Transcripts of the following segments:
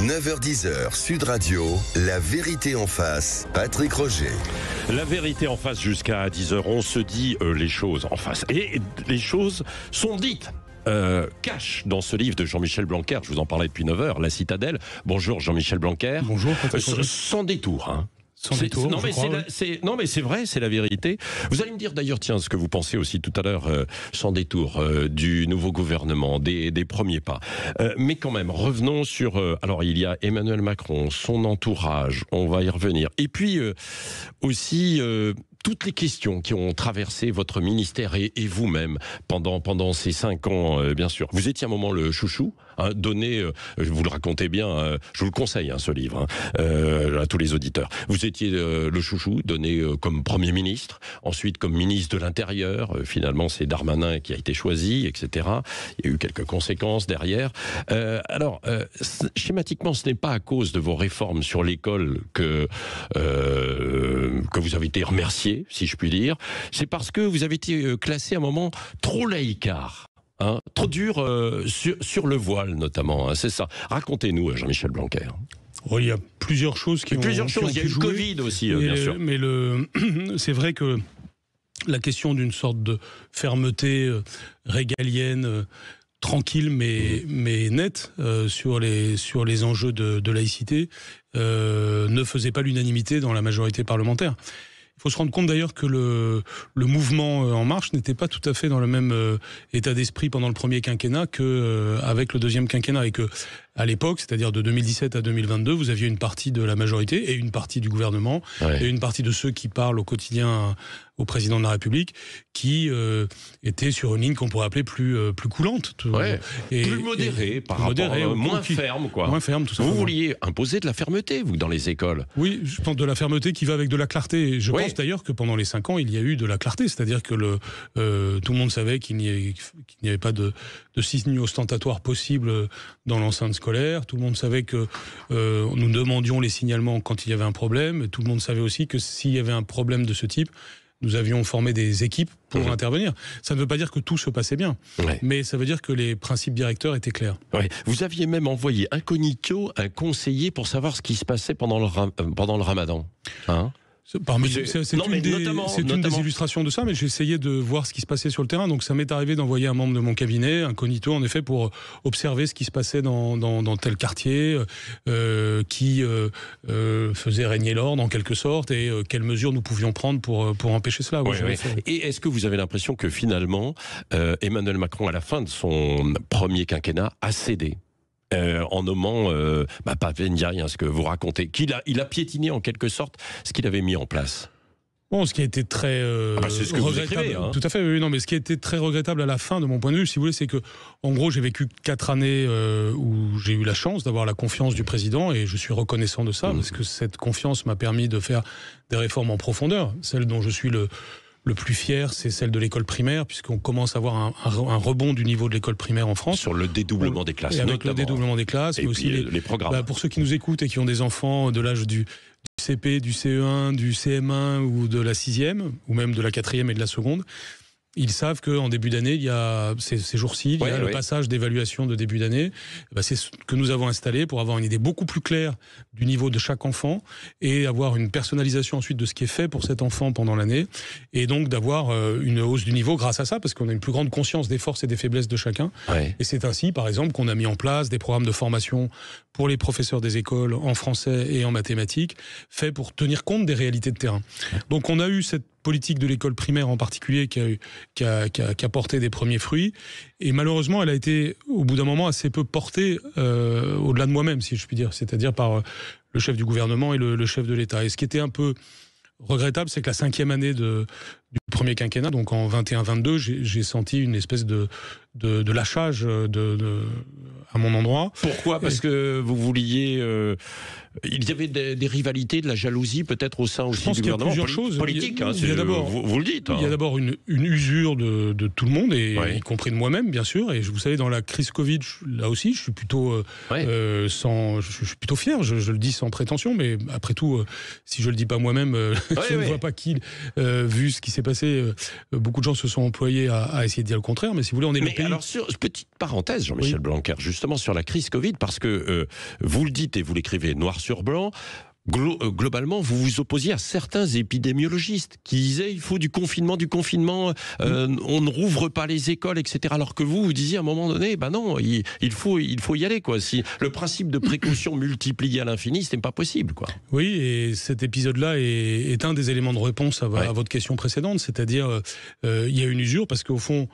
9h-10h, Sud Radio, la vérité en face, Patrick Roger. La vérité en face jusqu'à 10h, on se dit les choses en face. Et les choses sont dites. Cache dans ce livre de Jean-Michel Blanquer, je vous en parlais depuis 9h, La Citadelle. Bonjour Jean-Michel Blanquer. Bonjour. Sans détour, hein. Sans détour, non, mais c'est vrai, c'est la vérité. Vous allez me dire d'ailleurs, tiens, ce que vous pensez aussi tout à l'heure, sans détour, du nouveau gouvernement, des premiers pas. Mais quand même, revenons sur... alors, il y a Emmanuel Macron, son entourage, on va y revenir. Et puis, aussi... toutes les questions qui ont traversé votre ministère et vous-même pendant ces 5 ans, bien sûr. Vous étiez à un moment le chouchou, hein, donné, vous le racontez bien, je vous le conseille, hein, ce livre, à tous les auditeurs. Vous étiez le chouchou, donné comme Premier ministre, ensuite comme ministre de l'Intérieur. Finalement, c'est Darmanin qui a été choisi, etc. Il y a eu quelques conséquences derrière. Alors, schématiquement, ce n'est pas à cause de vos réformes sur l'école que vous avez été remercié, si je puis dire. C'est parce que vous avez été classé à un moment trop laïcard. Hein, trop dur sur le voile notamment, hein, c'est ça. Racontez-nous, Jean-Michel Blanquer. Oh, il y a plusieurs choses qui ont il y a eu le Covid aussi, bien sûr. Mais c'est vrai que la question d'une sorte de fermeté régalienne, tranquille mais nette sur les enjeux de laïcité ne faisait pas l'unanimité dans la majorité parlementaire. Il faut se rendre compte d'ailleurs que le mouvement En Marche n'était pas tout à fait dans le même état d'esprit pendant le premier quinquennat qu'avec le deuxième quinquennat, et que à l'époque, c'est-à-dire de 2017 à 2022, vous aviez une partie de la majorité et une partie du gouvernement, ouais, et une partie de ceux qui parlent au quotidien au président de la République qui étaient sur une ligne qu'on pourrait appeler plus coulante. Ouais, plus modérée, moins ferme, quoi. Moins ferme, tout simplement. Vous vouliez imposer de la fermeté, vous, dans les écoles. Oui, je pense de la fermeté qui va avec de la clarté. Et je pense d'ailleurs que pendant les 5 ans, il y a eu de la clarté, c'est-à-dire que tout le monde savait qu'il n'y avait pas de signes ostentatoires possibles dans l'enceinte scolaire. Tout le monde savait que nous demandions les signalements quand il y avait un problème. Tout le monde savait aussi que s'il y avait un problème de ce type, nous avions formé des équipes pour intervenir. Ça ne veut pas dire que tout se passait bien, mais ça veut dire que les principes directeurs étaient clairs. Ouais. Vous aviez même envoyé incognito un conseiller pour savoir ce qui se passait pendant le ramadan. Hein ? C'est une des illustrations de ça, mais j'ai essayé de voir ce qui se passait sur le terrain. Donc ça m'est arrivé d'envoyer un membre de mon cabinet, incognito en effet, pour observer ce qui se passait dans tel quartier, qui faisait régner l'ordre en quelque sorte, et quelles mesures nous pouvions prprendre pour empêcher cela. Et est-ce que vous avez l'impression que finalement Emmanuel Macron, à la fin de son premier quinquennat, a cédé en nommant Pape Ndiaye, ce que vous racontez, il a piétiné en quelque sorte ce qu'il avait mis en place? Bon, ce qui a été très c'est ce que vous écrivez, hein. Tout à fait, oui, non, mais ce qui a été très regrettable à la fin, de mon point de vue, si vous voulez, c'est que, en gros, j'ai vécu 4 années où j'ai eu la chance d'avoir la confiance du président, et je suis reconnaissant de ça, parce que cette confiance m'a permis de faire des réformes en profondeur. Celle dont je suis le plus fier, c'est celle de l'école primaire, puisqu'on commence à avoir un rebond du niveau de l'école primaire en France. Sur le dédoublement des classes, avec le dédoublement des classes, mais aussi les programmes. Pour ceux qui nous écoutent et qui ont des enfants de l'âge du CP, du CE1, du CM1 ou de la 6e, ou même de la 4e et de la seconde, ils savent qu'en début d'année, il y a ces jours-ci, il y a le passage d'évaluation de début d'année. C'est ce que nous avons installé pour avoir une idée beaucoup plus claire du niveau de chaque enfant et avoir une personnalisation ensuite de ce qui est fait pour cet enfant pendant l'année, et donc d'avoir une hausse du niveau grâce à ça, parce qu'on a une plus grande conscience des forces et des faiblesses de chacun. Et c'est ainsi, par exemple, qu'on a mis en place des programmes de formation pour les professeurs des écoles en français et en mathématiques, faits pour tenir compte des réalités de terrain. Donc on a eu cette politique de l'école primaire en particulier qui a porté des premiers fruits, et malheureusement elle a été au bout d'un moment assez peu portée au-delà de moi-même, si je puis dire, c'est-à-dire par le chef du gouvernement et le chef de l'État. Et ce qui était un peu regrettable, c'est que la 5e année du premier quinquennat, donc en 21-22, j'ai senti une espèce de lâchage à mon endroit. Pourquoi ? Parce que vous vouliez... il y avait des rivalités, de la jalousie peut-être au sein aussi du gouvernement. Je pense qu'il y a plusieurs choses. Politique, vous le dites. Il y a d'abord une usure de tout le monde, y compris de moi-même, bien sûr. Et vous savez, dans la crise Covid, là aussi, je suis plutôt je suis plutôt fier. Je le dis sans prétention, mais après tout, si je le dis pas moi-même, je ne vois pas qui, vu ce qui s'est passé, beaucoup de gens se sont employés à essayer de dire le contraire. Mais si vous voulez, on est le pays alors, petite parenthèse, Jean-Michel Blanquer, justement sur la crise Covid, parce que vous le dites et vous l'écrivez noir sur blanc, globalement, vous vous opposiez à certains épidémiologistes qui disaient il faut du confinement, on ne rouvre pas les écoles, etc. Alors que vous disiez à un moment donné, non, il faut y aller, quoi. Si le principe de précaution multiplié à l'infini, ce n'est pas possible, quoi. Oui, et cet épisode-là est un des éléments de réponse à votre question précédente, c'est-à-dire il y a une usure parce qu'au fond,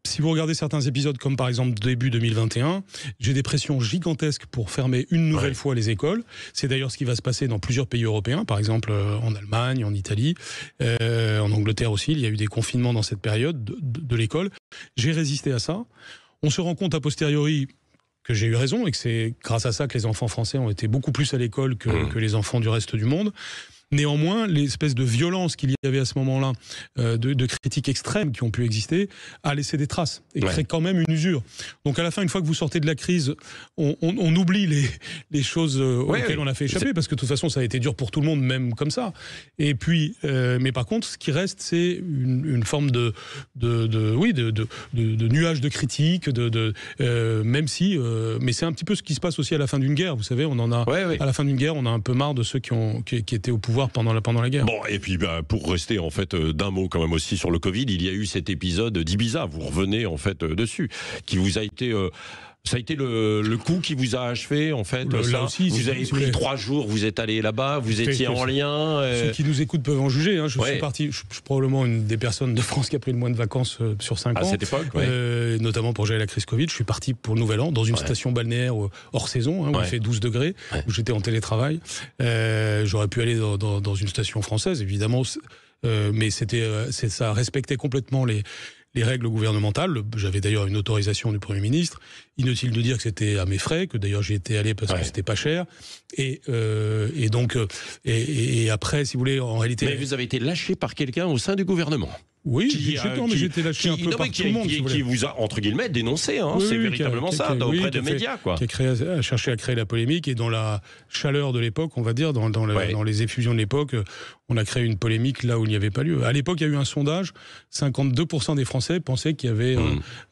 si vous regardez certains épisodes, comme par exemple début 2021, j'ai des pressions gigantesques pour fermer une nouvelle fois les écoles. C'est d'ailleurs ce qui va se passer dans plusieurs pays européens, par exemple en Allemagne, en Italie, en Angleterre aussi. Il y a eu des confinements dans cette période de l'école. J'ai résisté à ça. On se rend compte a posteriori que j'ai eu raison et que c'est grâce à ça que les enfants français ont été beaucoup plus à l'école que les enfants du reste du monde. Néanmoins, l'espèce de violence qu'il y avait à ce moment-là, de critiques extrêmes qui ont pu exister, a laissé des traces et crée quand même une usure. Donc à la fin, une fois que vous sortez de la crise, on oublie les choses auxquelles on a fait échapper, parce que de toute façon, ça a été dur pour tout le monde, même comme ça. Et puis, mais par contre, ce qui reste, c'est une forme de nuage de critiques, même si, mais c'est un petit peu ce qui se passe aussi à la fin d'une guerre. Vous savez, on en a à la fin d'une guerre, on a un peu marre de ceux qui étaient au pouvoir pendant la guerre. Bon, et puis pour rester en fait d'un mot quand même aussi sur le Covid, il y a eu cet épisode d'Ibiza, vous revenez en fait dessus, qui vous a été... ça a été le coup qui vous a achevé, en fait. Là aussi, vous avez pris 3 jours, vous êtes allé là-bas, vous étiez en lien. Ceux qui nous écoutent peuvent en juger. Hein. Je suis parti, je suis probablement une des personnes de France qui a pris le moins de vacances sur 5 ans. À cette époque, notamment pour gérer la crise Covid. Je suis parti pour le Nouvel An, dans une station balnéaire hors saison, où il fait 12 degrés, où j'étais en télétravail. J'aurais pu aller dans une station française, évidemment, mais ça respectait complètement les règles gouvernementales. J'avais d'ailleurs une autorisation du Premier ministre. Inutile de dire que c'était à mes frais, que d'ailleurs j'y étais allé parce que c'était pas cher. Et donc, après, si vous voulez, en réalité... Mais vous avez été lâché par quelqu'un au sein du gouvernement. Oui, j'ai été lâché un peu par tout le monde. Qui vous a, entre guillemets, dénoncé. C'est véritablement ça, auprès de médias, quoi. Qui a cherché à créer la polémique, et dans la chaleur de l'époque, on va dire, dans les effusions de l'époque, on a créé une polémique là où il n'y avait pas lieu. À l'époque, il y a eu un sondage, 52% des Français pensaient qu'il n'y avait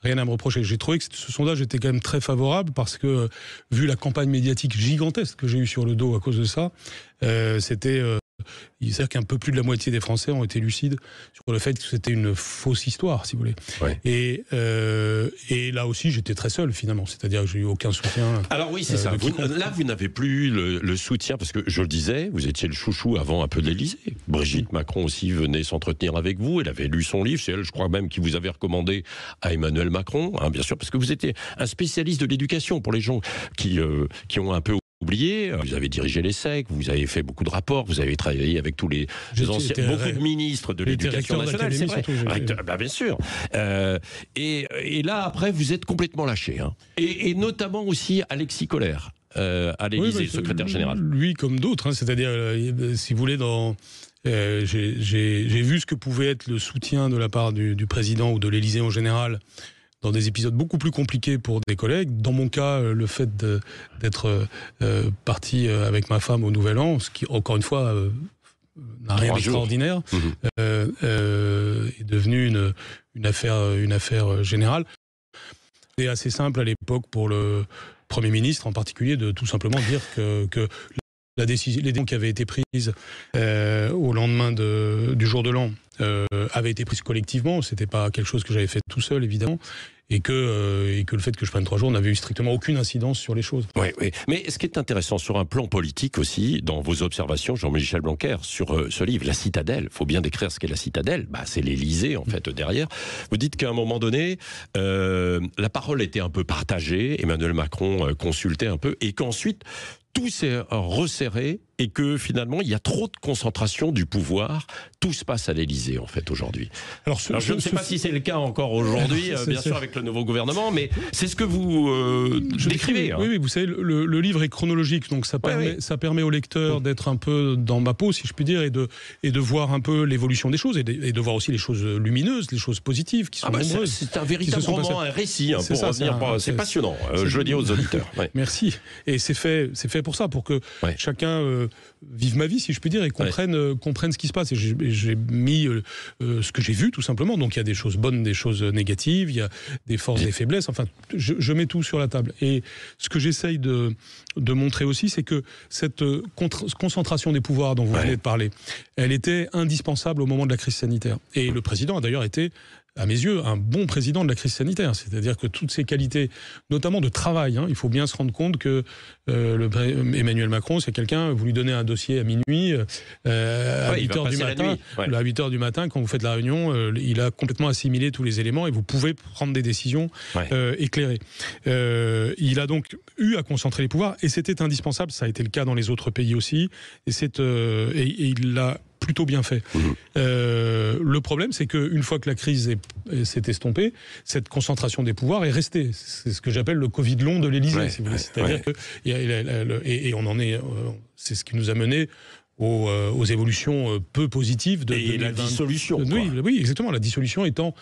rien à me reprocher. J'ai trouvé que ce sondage était quand même très favorable, parce que, vu la campagne médiatique gigantesque que j'ai eue sur le dos à cause de ça, c'était... C'est-à-dire qu'un peu plus de la moitié des Français ont été lucides sur le fait que c'était une fausse histoire, si vous voulez. Et là aussi, j'étais très seul, finalement. C'est-à-dire que j'ai eu aucun soutien. Alors oui, c'est ça. Là, vous n'avez plus le soutien, parce que, je le disais, vous étiez le chouchou avant un peu de l'Élysée. Brigitte Macron aussi venait s'entretenir avec vous. Elle avait lu son livre. C'est elle, je crois même, qui vous avait recommandé à Emmanuel Macron, bien sûr, parce que vous étiez un spécialiste de l'éducation, pour les gens qui ont un peu oublié. Vous avez dirigé l'ESSEC, vous avez fait beaucoup de rapports, vous avez travaillé avec tous les anciens, beaucoup de ministres de l'éducation nationale, c'est vrai. Bien sûr. Et là, après, vous êtes complètement lâché. Et notamment aussi Alexis Collère, à l'Élysée, secrétaire général. Lui, comme d'autres, c'est-à-dire, si vous voulez, j'ai vu ce que pouvait être le soutien de la part du président ou de l'Élysée en général, dans des épisodes beaucoup plus compliqués pour des collègues. Dans mon cas, le fait d'être parti avec ma femme au Nouvel An, ce qui, encore une fois, n'a rien d'extraordinaire, est devenu une affaire générale. C'est assez simple à l'époque pour le Premier ministre en particulier de tout simplement dire que les décisions qui avaient été prises au lendemain du jour de l'an avaient été prises collectivement. C'était pas quelque chose que j'avais fait tout seul, évidemment. Et que le fait que je prenne 3 jours n'avait eu strictement aucune incidence sur les choses. Oui. Mais ce qui est intéressant sur un plan politique aussi, dans vos observations, Jean-Michel Blanquer, sur ce livre, La Citadelle, il faut bien décrire ce qu'est la Citadelle, c'est l'Élysée en fait derrière. Vous dites qu'à un moment donné, la parole était un peu partagée, Emmanuel Macron consultait un peu, et qu'ensuite tout s'est resserré, et que finalement il y a trop de concentration du pouvoir. Tout se passe à l'Élysée en fait aujourd'hui. Alors je ne sais pas si c'est le cas encore aujourd'hui, bien sûr avec le nouveau gouvernement, mais c'est ce que vous décrivez. Oui, vous savez, le livre est chronologique, donc ça permet au lecteur d'être un peu dans ma peau, si je puis dire, et de voir un peu l'évolution des choses, et de voir aussi les choses lumineuses, les choses positives qui sont nombreuses. C'est un véritable roman, un récit, pour revenir. C'est passionnant, je le dis aux auditeurs. Merci. Et c'est fait pour ça, pour que chacun vivent ma vie, si je puis dire, et comprennent ce qui se passe. Et j'ai mis ce que j'ai vu, tout simplement. Donc il y a des choses bonnes, des choses négatives, il y a des forces, des faiblesses. Enfin, je mets tout sur la table. Et ce que j'essaye de montrer aussi, c'est que cette concentration des pouvoirs dont vous venez de parler, elle était indispensable au moment de la crise sanitaire. Et le président a d'ailleurs été, à mes yeux, un bon président de la crise sanitaire. C'est-à-dire que toutes ces qualités, notamment de travail, il faut bien se rendre compte que Emmanuel Macron, c'est quelqu'un, vous lui donnez un dossier à minuit, à 8h du matin, à 8h du matin, quand vous faites la réunion, il a complètement assimilé tous les éléments et vous pouvez prendre des décisions éclairées. Il a donc eu à concentrer les pouvoirs et c'était indispensable, ça a été le cas dans les autres pays aussi, et il l'a plutôt bien fait. Le problème, c'est qu'une fois que la crise s'est estompée, cette concentration des pouvoirs est restée. C'est ce que j'appelle le Covid long de l'Élysée, si vous voulez. C'est-à-dire que et on en est, c'est ce qui nous a mené aux évolutions peu positives de la dissolution. Oui, exactement. La dissolution étant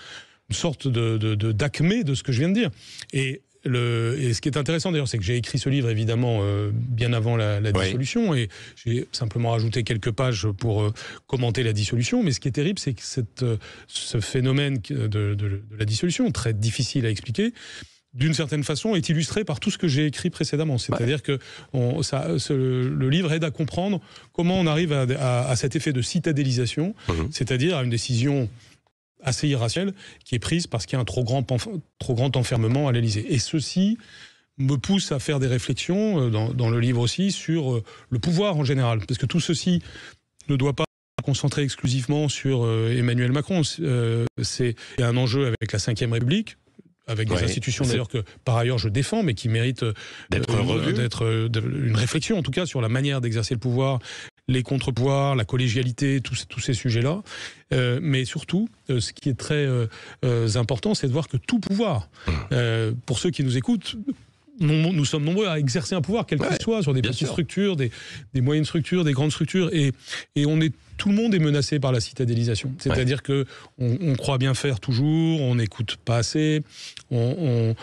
une sorte d'acmé de ce que je viens de dire. Et ce qui est intéressant d'ailleurs, c'est que j'ai écrit ce livre évidemment bien avant la dissolution et j'ai simplement rajouté quelques pages pour commenter la dissolution. Mais ce qui est terrible, c'est que ce phénomène de la dissolution, très difficile à expliquer, d'une certaine façon, est illustré par tout ce que j'ai écrit précédemment. C'est-à-dire que le livre aide à comprendre comment on arrive à cet effet de citadélisation, c'est-à-dire à une décision assez irrationnelle qui est prise parce qu'il y a un trop grand enfermement à l'Élysée. Et ceci me pousse à faire des réflexions, dans le livre aussi, sur le pouvoir en général. Parce que tout ceci ne doit pas concentrer exclusivement sur Emmanuel Macron. Il y a un enjeu avec la Ve République, avec des institutions d'ailleurs que par ailleurs je défends, mais qui méritent d'être une réflexion en tout cas sur la manière d'exercer le pouvoir, les contre-pouvoirs, la collégialité, tous ces sujets-là. Mais surtout, ce qui est très important, c'est de voir que tout pouvoir, pour ceux qui nous écoutent, nous sommes nombreux à exercer un pouvoir, quel qu'il soit, sur des petites structures, des moyennes structures, des grandes structures, et tout le monde est menacé par la citadélisation. C'est-à-dire que on croit bien faire toujours, on n'écoute pas assez, on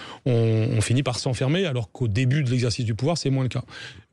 finit par s'enfermer, alors qu'au début de l'exercice du pouvoir, c'est moins le cas.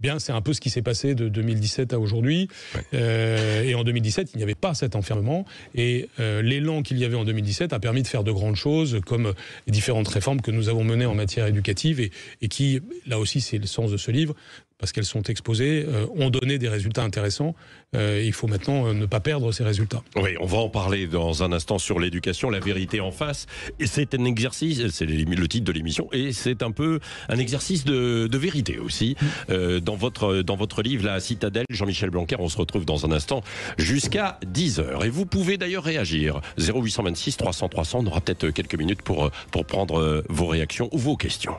Bien, c'est un peu ce qui s'est passé de 2017 à aujourd'hui. Et en 2017, il n'y avait pas cet enfermement. Et l'élan qu'il y avait en 2017 a permis de faire de grandes choses, comme les différentes réformes que nous avons menées en matière éducative et qui, là aussi, c'est le sens de ce livre, parce qu'elles sont exposées, ont donné des résultats intéressants. Il faut maintenant ne pas perdre ces résultats. Oui, on va en parler dans un instant sur l'éducation, la vérité en face. Et c'est un exercice, c'est le titre de l'émission, et c'est un peu un exercice de vérité aussi. Dans votre livre, La Citadelle, Jean-Michel Blanquer, on se retrouve dans un instant jusqu'à 10h. Et vous pouvez d'ailleurs réagir. 0826 300 300, on aura peut-être quelques minutes pour prendre vos réactions ou vos questions.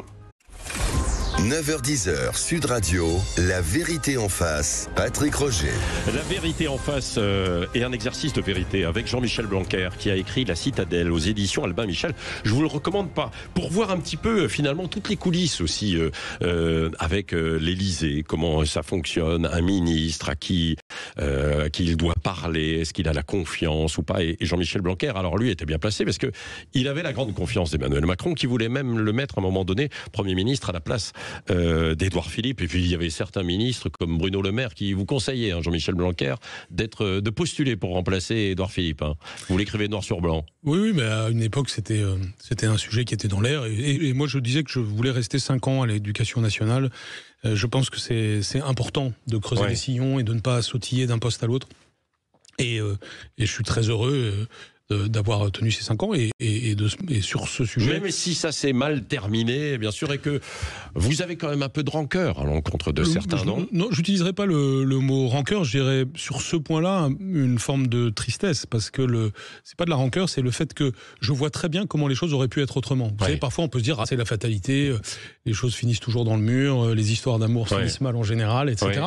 9h-10h, Sud Radio, la vérité en face, Patrick Roger. La vérité en face est un exercice de vérité avec Jean-Michel Blanquer qui a écrit La Citadelle aux éditions Albin Michel. Je vous le recommande pas pour voir un petit peu finalement toutes les coulisses aussi avec l'Élysée, comment ça fonctionne, un ministre à qui il doit parler, est-ce qu'il a la confiance ou pas. Et Jean-Michel Blanquer, alors lui était bien placé parce que il avait la grande confiance d'Emmanuel Macron qui voulait même le mettre à un moment donné Premier ministre à la place d'Édouard Philippe. Et puis il y avait certains ministres comme Bruno Le Maire qui vous conseillaient, Jean-Michel Blanquer, de postuler pour remplacer Édouard Philippe. Vous l'écrivez noir sur blanc. Oui, mais à une époque c'était un sujet qui était dans l'air. Et moi je disais que je voulais rester 5 ans à l'éducation nationale. Je pense que c'est important de creuser les sillons et de ne pas sautiller d'un poste à l'autre. Et je suis très heureux d'avoir tenu ces 5 ans et sur ce sujet. Même si ça s'est mal terminé, bien sûr, et que vous avez quand même un peu de rancœur à l'encontre de certains, non ? Non, j'utiliserai pas le mot rancœur, je dirais sur ce point-là une forme de tristesse, parce que c'est pas de la rancœur, c'est le fait que je vois très bien comment les choses auraient pu être autrement. Vous savez, parfois on peut se dire, c'est la fatalité, les choses finissent toujours dans le mur, les histoires d'amour finissent mal en général, etc.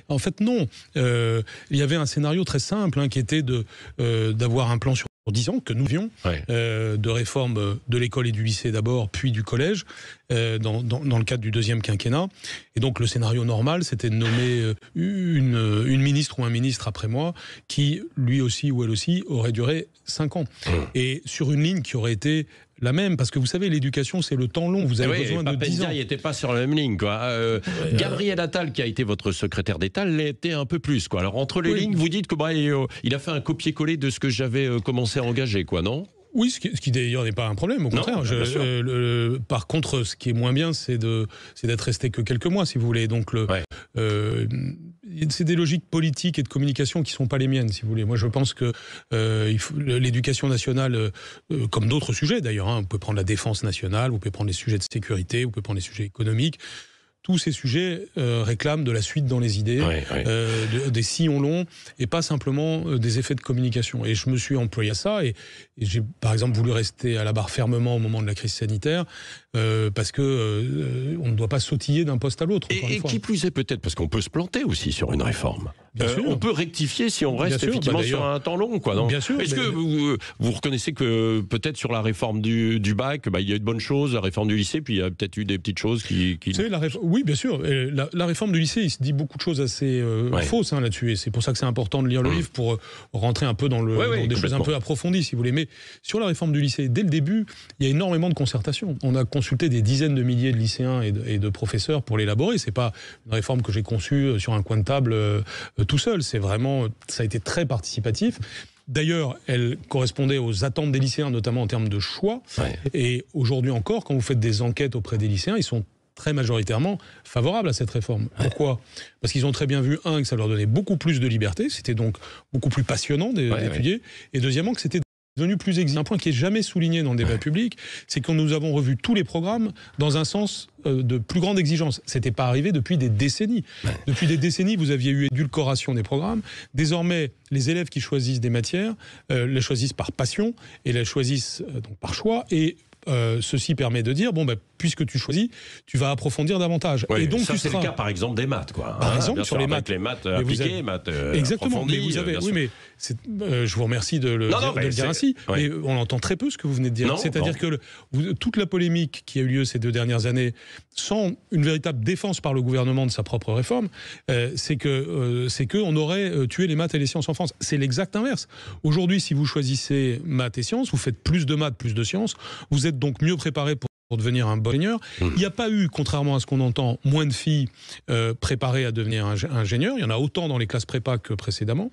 En fait, non. Il y avait un scénario très simple, qui était d'avoir un plan sur 10 ans que nous vions, de réforme de l'école et du lycée d'abord, puis du collège, dans le cadre du 2e quinquennat. Et donc le scénario normal, c'était de nommer une ministre ou un ministre après moi, qui lui aussi ou elle aussi aurait duré 5 ans. Et sur une ligne qui aurait été la même, parce que vous savez, l'éducation, c'est le temps long. Vous avez besoin de 10 ans. Il n'était pas sur la même ligne, quoi. Gabriel Attal, qui a été votre secrétaire d'État, l'était un peu plus, quoi. Alors, entre les lignes, vous dites que il a fait un copier-coller de ce que j'avais commencé à engager, quoi, non ? Oui, ce qui d'ailleurs n'est pas un problème, au contraire. Par contre, ce qui est moins bien, c'est d'être resté que quelques mois, si vous voulez. Donc, c'est des logiques politiques et de communication qui ne sont pas les miennes, si vous voulez. Moi, je pense que l'éducation nationale, comme d'autres sujets d'ailleurs, vous pouvez prendre la défense nationale, vous pouvez prendre les sujets de sécurité, vous pouvez prendre les sujets économiques. Tous ces sujets réclament de la suite dans les idées, des sillons longs, et pas simplement des effets de communication. Et je me suis employé à ça, et j'ai par exemple voulu rester à la barre fermement au moment de la crise sanitaire, parce que on ne doit pas sautiller d'un poste à l'autre. Et qui plus est peut-être, parce qu'on peut se planter aussi sur une réforme. On peut rectifier si on reste effectivement sur un temps long, quoi. Non ? Bien sûr. Est-ce que vous reconnaissez que peut-être sur la réforme du bac, il y a eu de bonnes choses, la réforme du lycée, puis il y a peut-être eu des petites choses qui... Vous savez, oui, bien sûr. La réforme du lycée, il se dit beaucoup de choses assez fausses là-dessus, et c'est pour ça que c'est important de lire le livre pour rentrer un peu dans des choses un peu approfondies, si vous voulez. Mais sur la réforme du lycée, dès le début, il y a énormément de concertation. On a consulté des dizaines de milliers de lycéens et de professeurs pour l'élaborer. C'est pas une réforme que j'ai conçue sur un coin de table tout seul. C'est vraiment, ça a été très participatif. D'ailleurs, elle correspondait aux attentes des lycéens, notamment en termes de choix. Et aujourd'hui encore, quand vous faites des enquêtes auprès des lycéens, ils sont très majoritairement favorables à cette réforme. Pourquoi ? Parce qu'ils ont très bien vu, que ça leur donnait beaucoup plus de liberté, c'était donc beaucoup plus passionnant d'étudier, et deuxièmement, que c'était devenu plus exigeant. Un point qui n'est jamais souligné dans le débat public, c'est que nous avons revu tous les programmes dans un sens de plus grande exigence. Ce n'était pas arrivé depuis des décennies. Depuis des décennies, vous aviez eu édulcoration des programmes. Désormais, les élèves qui choisissent des matières les choisissent par passion et les choisissent donc par choix, et ceci permet de dire, puisque tu choisis, tu vas approfofondir davantage. Oui, et donc, ça, c'est le cas, par exemple, des maths, quoi. Par exemple, sur les maths. Les maths appliquées, maths exactement. approfondies. Mais vous avez, je vous remercie de le dire ainsi, mais on entend très peu ce que vous venez de dire. C'est-à-dire que toute la polémique qui a eu lieu ces 2 dernières années, sans une véritable défense par le gouvernement de sa propre réforme, c'est que on aurait tué les maths et les sciences en France. C'est l'exact inverse. Aujourd'hui, si vous choisissez maths et sciences, vous faites plus de maths, plus de sciences, vous êtes donc mieux préparé pour devenir un bon ingénieur. Il n'y a pas eu, contrairement à ce qu'on entend, moins de filles préparées à devenir ingénieurs. Il y en a autant dans les classes prépa que précédemment.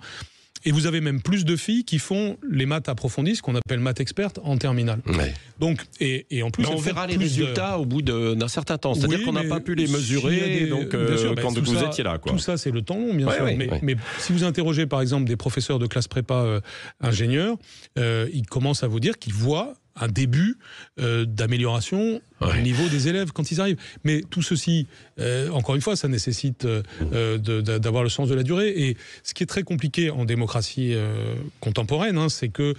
Et vous avez même plus de filles qui font les maths approfondies, ce qu'on appelle maths expertes, en terminale. Donc, et en plus, on verra les résultats au bout d'un certain temps. C'est-à-dire qu'on n'a pas pu les mesurer quand vous étiez là, quoi. Tout ça, c'est le temps long, bien sûr. Mais si vous interrogez, par exemple, des professeurs de classe prépa ingénieurs, ils commencent à vous dire qu'ils voient un début d'amélioration au niveau des élèves quand ils arrivent. Mais tout ceci, encore une fois, ça nécessite d'avoir le sens de la durée. Et ce qui est très compliqué en démocratie contemporaine, c'est que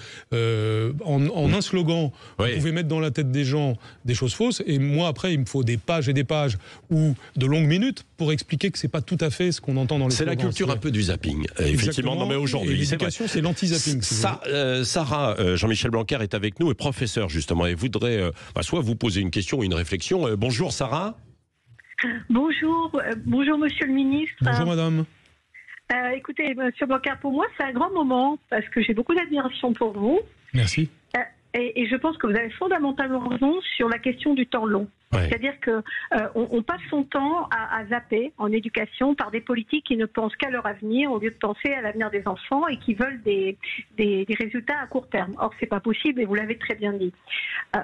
en un slogan, vous pouvez mettre dans la tête des gens des choses fausses, et moi, après, il me faut des pages et des pages ou de longues minutes pour expliquer que c'est pas tout à fait ce qu'on entend dans les slogans. C'est la culture un peu du zapping, effectivement. Non, mais aujourd'hui, l'éducation, c'est l'anti-zapping. Sarah, Jean-Michel Blanquer est avec nous, et professeur justement, et voudrait soit vous poser une question ou une réflexion. Bonjour Sarah. Bonjour Monsieur le Ministre. Bonjour Madame. Écoutez, Monsieur Blanquer, pour moi c'est un grand moment parce que j'ai beaucoup d'admiration pour vous. Merci. Et je pense que vous avez fondamentalement raison sur la question du temps long. C'est-à-dire que on passe son temps à zapper en éducation par des politiques qui ne pensent qu'à leur avenir au lieu de penser à l'avenir des enfants et qui veulent des résultats à court terme. Or, c'est pas possible et vous l'avez très bien dit.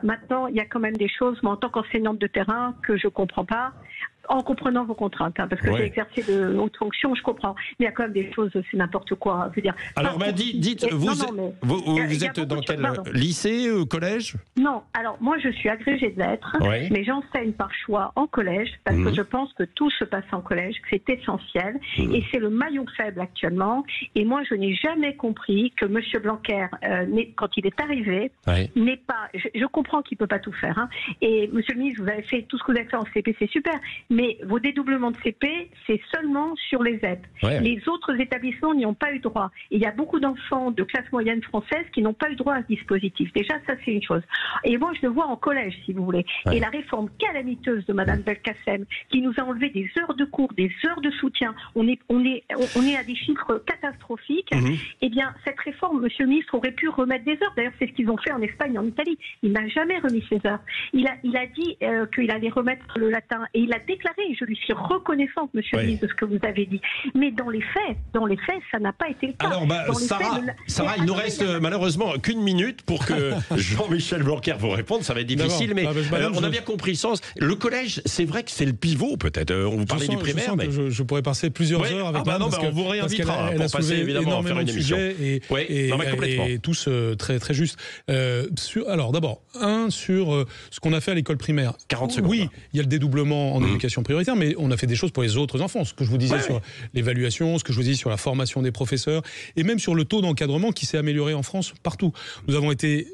Maintenant, il y a quand même des choses, moi en tant qu'enseignante de terrain, que je comprends pas. En comprenant vos contraintes, parce que j'ai exercé de hautes fonctions, je comprends. Mais il y a quand même des choses, c'est n'importe quoi. Je veux dire. Alors, dites, vous êtes dans quel lycée, collège? Non, alors moi je suis agrégée de lettres, mais j'enseigne par choix en collège, parce que je pense que tout se passe en collège, que c'est essentiel, et c'est le maillon faible actuellement. Et moi je n'ai jamais compris que M. Blanquer, quand il est arrivé, n'est pas. Je comprends qu'il ne peut pas tout faire. Et Monsieur le Ministre, vous avez fait tout ce que vous avez fait en CP, c'est super. mais vos dédoublements de CP, c'est seulement sur les ZEP. Ouais. Les autres établissements n'y ont pas eu droit. Et il y a beaucoup d'enfants de classe moyenne française qui n'ont pas eu droit à ce dispositif. Déjà, ça, c'est une chose. Et moi, je le vois en collège, si vous voulez. Ouais. Et la réforme calamiteuse de Mme Belkacem, qui nous a enlevé des heures de cours, des heures de soutien, on est à des chiffres catastrophiques. Eh bien, cette réforme, monsieur le ministre, aurait pu remettre des heures. D'ailleurs, c'est ce qu'ils ont fait en Espagne, en Italie. Il n'a jamais remis ces heures. Il a dit qu'il allait remettre le latin. Et il a déclaré, et je lui suis reconnaissante, monsieur le ministre, de ce que vous avez dit. Mais dans les faits, ça n'a pas été le cas. Alors, Sarah, il nous reste malheureusement qu'une minute pour que Jean-Michel Blanquer vous réponde. Ça va être difficile, mais on a bien compris le sens. Le collège, c'est vrai que c'est le pivot, peut-être. On vous parlait du primaire, mais je pourrais passer plusieurs heures avec elle. On vous réinvitera pour passer évidemment à faire une émission. Et tous très très juste. Alors d'abord, sur ce qu'on a fait à l'école primaire. 40 secondes. Oui, il y a le dédoublement en éducation prioritaire, mais on a fait des choses pour les autres enfants. Ce que je vous disais sur l'évaluation, ce que je vous disais sur la formation des professeurs, et même sur le taux d'encadrement qui s'est amélioré en France partout. Nous avons été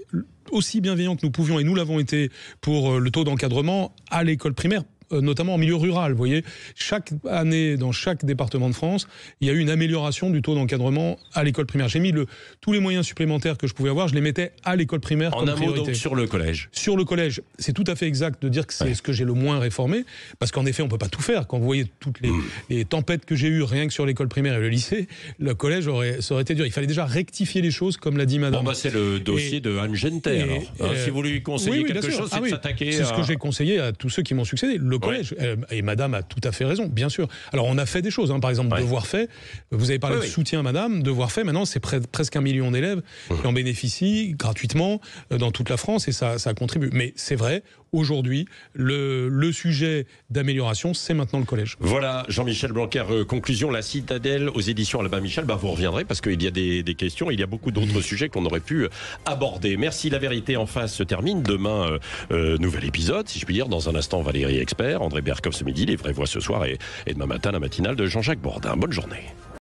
aussi bienveillants que nous pouvions, et nous l'avons été pour le taux d'encadrement à l'école primaire, notamment en milieu rural. Vous voyez, chaque année, dans chaque département de France, il y a eu une amélioration du taux d'encadrement à l'école primaire. J'ai mis tous les moyens supplémentaires que je pouvais avoir, je les mettais à l'école primaire comme priorité. En un mot, donc, sur le collège. Sur le collège, c'est tout à fait exact de dire que c'est ce que j'ai le moins réformé, parce qu'en effet, on ne peut pas tout faire. Quand vous voyez toutes les tempêtes que j'ai eues rien que sur l'école primaire et le lycée, le collège, ça aurait été dur. Il fallait déjà rectifier les choses, comme l'a dit madame. Bon, c'est le dossier de Anne Genter. Si vous lui conseillez quelque chose, c'est de s'attaquer C'est ce que j'ai conseillé à tous ceux qui m'ont succédé. Le collège, et madame a tout à fait raison, bien sûr. Alors on a fait des choses, par exemple devoir fait, vous avez parlé de soutien madame, devoir fait, maintenant c'est presque 1 million d'élèves qui en bénéficient gratuitement dans toute la France, et ça contribue. Mais c'est vrai, aujourd'hui, le sujet d'amélioration, c'est maintenant le collège. Voilà, Jean-Michel Blanquer, conclusion, La Citadelle aux éditions Albin Michel. Vous reviendrez parce qu'il y a des questions, il y a beaucoup d'autres sujets qu'on aurait pu aborder. Merci, La Vérité en face se termine. Demain, nouvel épisode, si je puis dire. Dans un instant, Valérie Expert, André Berkoff ce midi, Les Vraies Voix ce soir, et demain matin, la matinale de Jean-Jacques Bourdin. Bonne journée.